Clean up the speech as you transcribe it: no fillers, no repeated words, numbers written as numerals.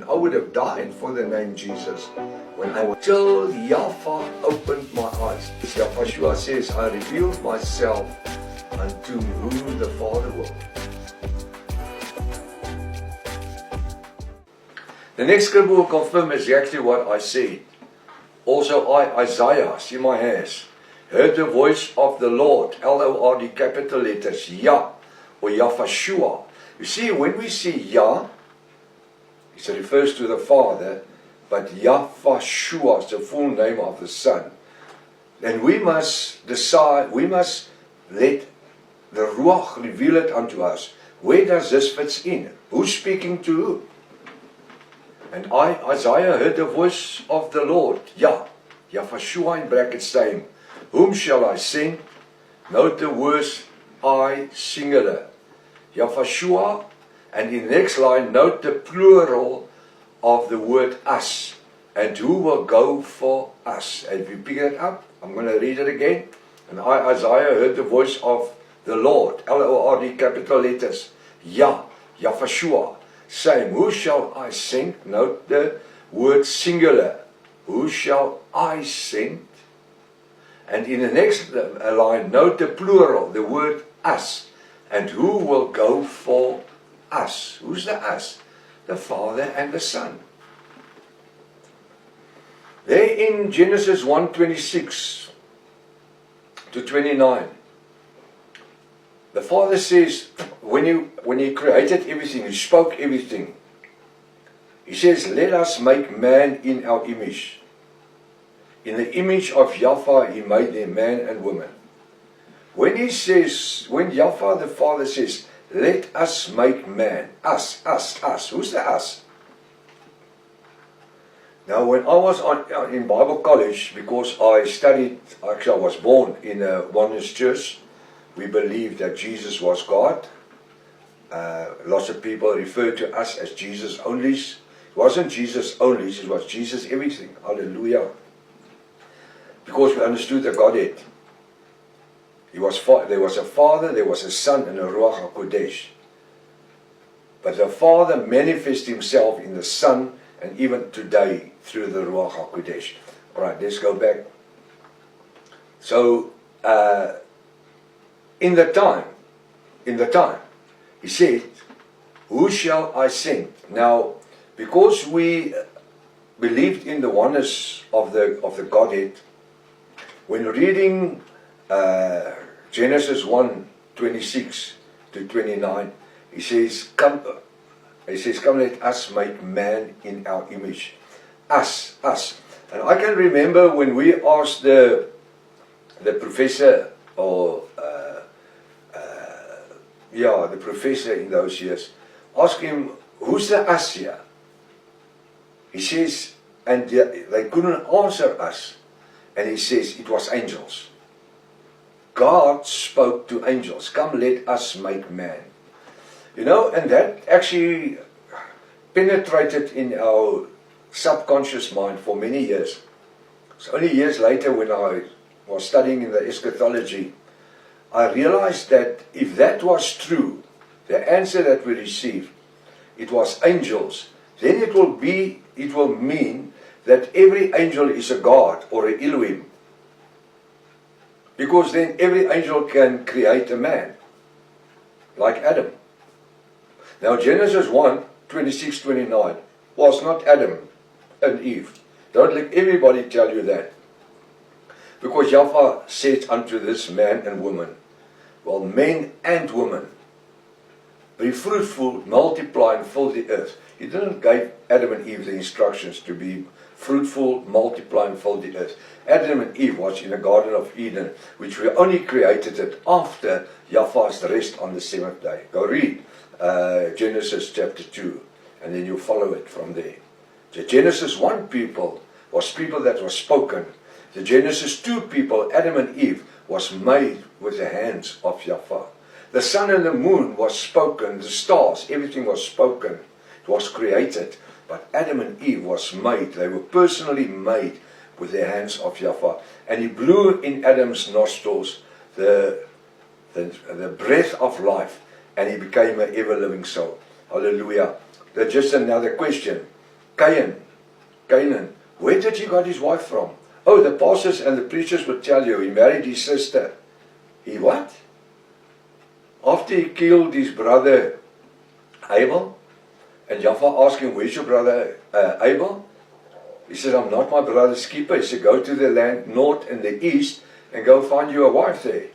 I would have died for the name Jesus when until Yahweh opened my eyes. Yahweh says, I revealed myself unto who the Father will. The next scripture will confirm exactly what I said. Also Isaiah, see my hands, heard the voice of the Lord, L-O-R-D, capital letters, Yah, or Yahshua. You see, when we see Yah, it refers to the Father, but Yahshua is the full name of the Son. And we must decide, we must let the Ruach reveal it unto us. Where does this fit in? Who's speaking to who? And Isaiah heard the voice of the Lord, Yahshua in brackets saying, whom shall I send? Note the words I singular. Yahshua. And in the next line, note the plural of the word us. And who will go for us? And if you pick it up, I'm going to read it again. And Isaiah heard the voice of the Lord, L-O-R-D, capital letters, Yahshua, saying, who shall I send? Note the word singular. Who shall I send? And in the next line, note the plural, the word us. And who will go for us? Who's the us? The Father and the Son. There in Genesis 1:26 to 29, the Father says, when he created everything, he spoke everything. He says, let us make man in our image. In the image of Yahweh, he made them man and woman. When he says, when Yahweh the Father says, let us make man, us. Who's the us? Now, when I was in Bible college, because I studied, actually I was born in a oneness church, we believed that Jesus was God. Lots of people refer to us as Jesus onlys. It wasn't Jesus onlys, it was Jesus everything. Hallelujah. Because we understood the Godhead. There was a Father, there was a Son, and a Ruach HaKodesh. But the Father manifests himself in the Son, and even today through the Ruach HaKodesh. Alright, let's go back. So, in the time, he said, who shall I send? Now, because we believed in the oneness of the Godhead, when reading Genesis 1:26 to 29, he says, come let us make man in our image. Us. And I can remember when we asked the professor, or the professor in those years, ask him, who's the us here? He says, and they couldn't answer us. And he says, it was angels. God spoke to angels, come let us make man. You know, and that actually penetrated in our subconscious mind for many years. So only years later, when I was studying in the eschatology, I realized that if that was true, the answer that we received, it was angels, then it will mean that every angel is a God or an Elohim. Because then every angel can create a man, like Adam. Now Genesis 1:26-29 was not Adam and Eve. Don't let everybody tell you that. Because Yahweh said unto this man and woman, well, men and women, be fruitful, multiply, and fill the earth. He didn't give Adam and Eve the instructions to be fruitful, multiply, and fill the earth. Adam and Eve was in the Garden of Eden, which we only created it after Yahweh's rest on the seventh day. Go read Genesis chapter 2, and then you follow it from there. The Genesis 1 people was people that was spoken. The Genesis 2 people, Adam and Eve, was made with the hands of Yahweh. The sun and the moon was spoken, the stars, everything was spoken. It was created. But Adam and Eve was made, they were personally made with the hands of Yahweh. And he blew in Adam's nostrils the breath of life, and he became an ever-living soul. Hallelujah. That's just another question. Canaan. Where did he got his wife from? Oh, the pastors and the preachers would tell you he married his sister. He what? After he killed his brother Abel, and Jaffa asked him, where's your brother Abel? He said, I'm not my brother's keeper. He said, go to the land north and the east and go find you a wife there.